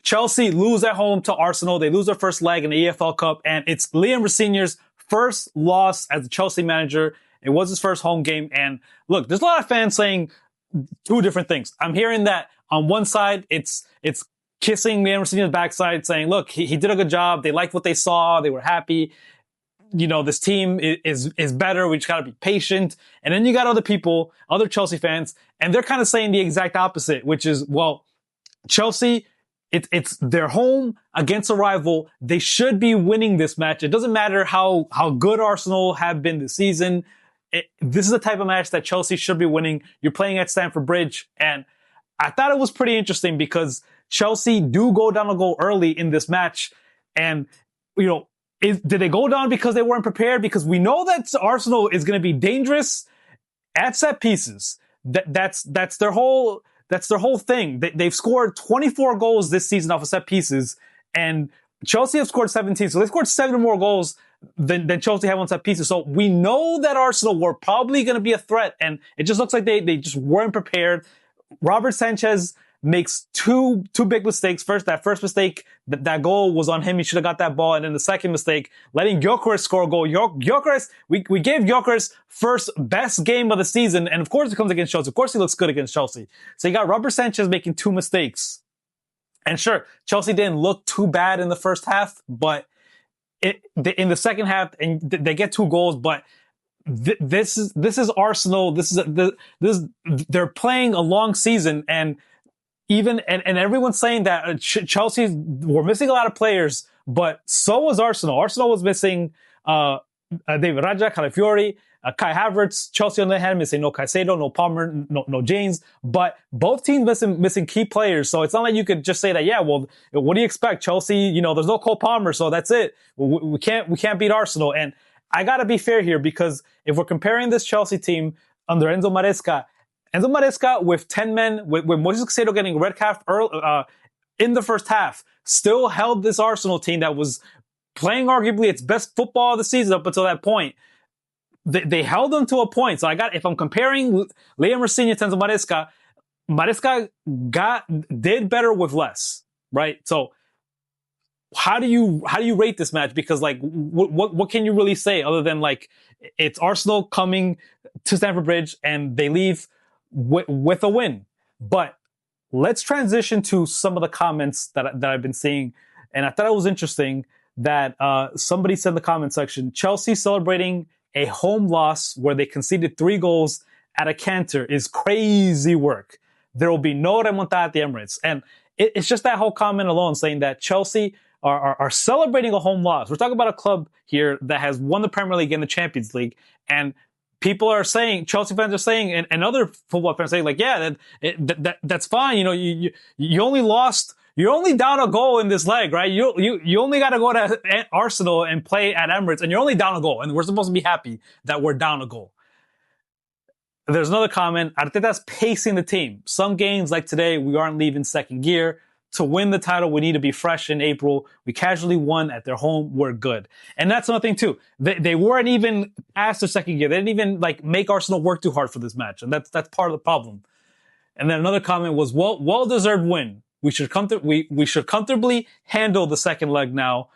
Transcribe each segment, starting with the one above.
Chelsea lose at home to Arsenal. They lose their first leg in the EFL Cup, and it's Liam Rosenior's first loss as the Chelsea manager. It was his first home game. And look, there's a lot of fans saying two different things. I'm hearing that on one side, it's kissing Liam Rosenior's backside, saying, look, he did a good job. They liked what they saw. They were happy. You know, this team is better. We just got to be patient. And then you got other people, other Chelsea fans, and they're kind of saying the exact opposite, which is, well, Chelsea, it's their home against a rival. They should be winning this match. It doesn't matter how good Arsenal have been this season. This is the type of match that Chelsea should be winning. You're playing at Stamford Bridge. And I thought it was pretty interesting because Chelsea do go down a goal early in this match. And, you know, did they go down because they weren't prepared? Because we know that Arsenal is going to be dangerous at set pieces. That's their whole thing. They've scored 24 goals this season off of set pieces, and Chelsea have scored 17. So they scored 7 more goals than Chelsea have on set pieces. So we know that Arsenal were probably going to be a threat, and it just looks like they just weren't prepared. Robert Sanchez makes two big mistakes. That first mistake, that goal was on him. He should have got that ball. And then the second mistake, letting Gyökeres score a goal. Gyökeres, we gave Gyökeres first best game of the season. And of course it comes against Chelsea. Of course he looks good against Chelsea. So you got Robert Sanchez making 2 mistakes. And sure, Chelsea didn't look too bad in the first half, but in the second half, and they get 2 goals, but this is Arsenal. They're playing a long season, and everyone's saying that Chelsea were missing a lot of players, but so was Arsenal. Arsenal was missing David Raya, Calafiori, Kai Havertz. Chelsea on the other hand missing no Caicedo, no Palmer, no James. But both teams missing key players. So it's not like you could just say that, yeah, well, what do you expect? Chelsea, you know, there's no Cole Palmer, so that's it. We can't beat Arsenal. And I gotta be fair here, because if we're comparing this Chelsea team under Enzo Maresca with 10 men, with Moises Caicedo getting a red card in the first half, still held this Arsenal team that was playing arguably its best football of the season up until that point. They held them to a point. So if I'm comparing Liam Rosenior to Enzo Maresca did better with less, right? So how do you rate this match? Because like, what can you really say other than like, it's Arsenal coming to Stamford Bridge and they leave with a win. But let's transition to some of the comments that I've been seeing. And I thought it was interesting that somebody said in the comment section, Chelsea celebrating a home loss where they conceded 3 goals at a canter is crazy work. There will be no remontada at the Emirates. And it's just that whole comment alone saying that Chelsea are celebrating a home loss. We're talking about a club here that has won the Premier League and the Champions League, and people are saying, Chelsea fans are saying, and other football fans saying, like, yeah, that's fine. You know, you only lost, you're only down a goal in this leg, right? You only got to go to Arsenal and play at Emirates, and you're only down a goal, and we're supposed to be happy that we're down a goal. There's another comment. Arteta's pacing the team. Some games like today, we aren't leaving second gear. To win the title, we need to be fresh in April. We casually won at their home. We're good. And that's another thing too. They weren't even past their second gear. They didn't even like make Arsenal work too hard for this match. And that's part of the problem. And then another comment was, well-deserved win. We should comfortably handle the second leg now.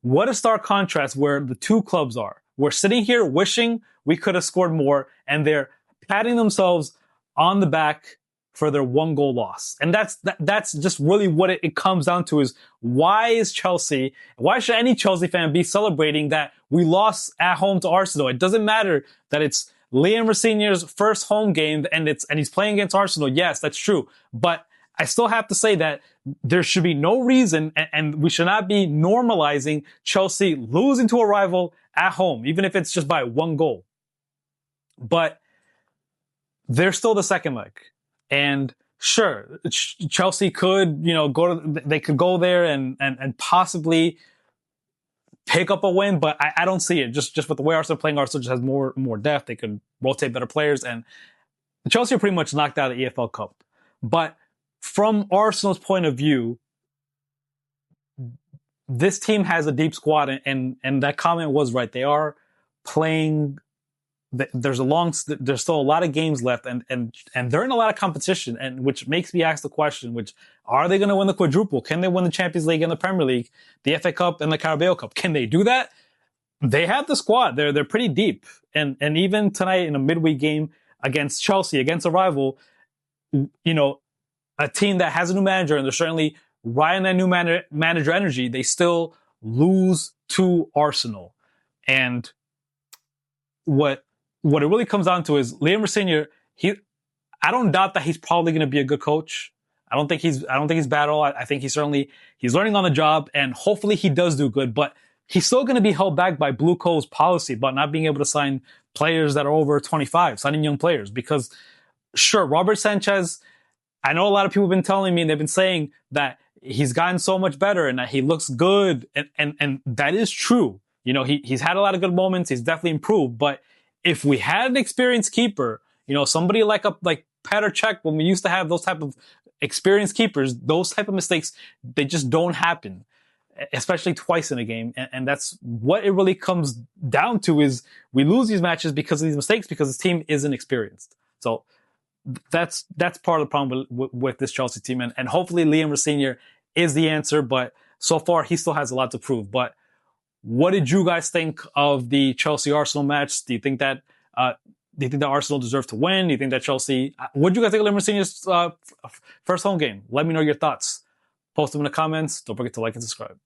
What a stark contrast where the two clubs are. We're sitting here wishing we could have scored more, and they're patting themselves on the back for their 1-goal loss. And that's just really what it comes down to, is why should any Chelsea fan be celebrating that we lost at home to Arsenal? It doesn't matter that it's Liam Rosenior's first home game and he's playing against Arsenal. Yes, that's true. But I still have to say that there should be no reason, and we should not be normalizing Chelsea losing to a rival at home, even if it's just by 1 goal. But they're still the second leg. And sure, Chelsea could, they could go there and possibly pick up a win, but I don't see it. Just with the way Arsenal are playing, Arsenal just has more depth. They could rotate better players, and Chelsea are pretty much knocked out of the EFL Cup. But from Arsenal's point of view, this team has a deep squad, and that comment was right. They are playing there's still a lot of games left, and they're in a lot of competition, and which makes me ask the question, which are they going to win the quadruple? Can they win the Champions League and the Premier League, the FA Cup and the Carabao Cup? Can they do that? They have the squad. They're pretty deep, and even tonight in a midweek game against Chelsea, against a rival, you know, a team that has a new manager, and they're certainly riding that new manager energy, they still lose to Arsenal. And what it really comes down to is Liam Senior. I don't doubt that he's probably going to be a good coach. I don't think he's bad at all. I think he's learning on the job, and hopefully he does do good. But he's still going to be held back by Blue Coal's policy about not being able to sign players that are over 25, signing young players. Because sure, Robert Sanchez, I know a lot of people have been telling me, and they've been saying that he's gotten so much better and that he looks good, and that is true. You know, he's had a lot of good moments. He's definitely improved. But if we had an experienced keeper, you know, somebody like Petr Cech, when we used to have those type of experienced keepers, those type of mistakes, they just don't happen, especially twice in a game. And that's what it really comes down to, is we lose these matches because of these mistakes, because this team isn't experienced. So that's part of the problem with this Chelsea team. And hopefully Liam Senior is the answer, but so far he still has a lot to prove. But what did you guys think of the Chelsea-Arsenal match? Do you think that Arsenal deserved to win? Do you think that Chelsea... What do you guys think of Liam Senior's first home game? Let me know your thoughts. Post them in the comments. Don't forget to like and subscribe.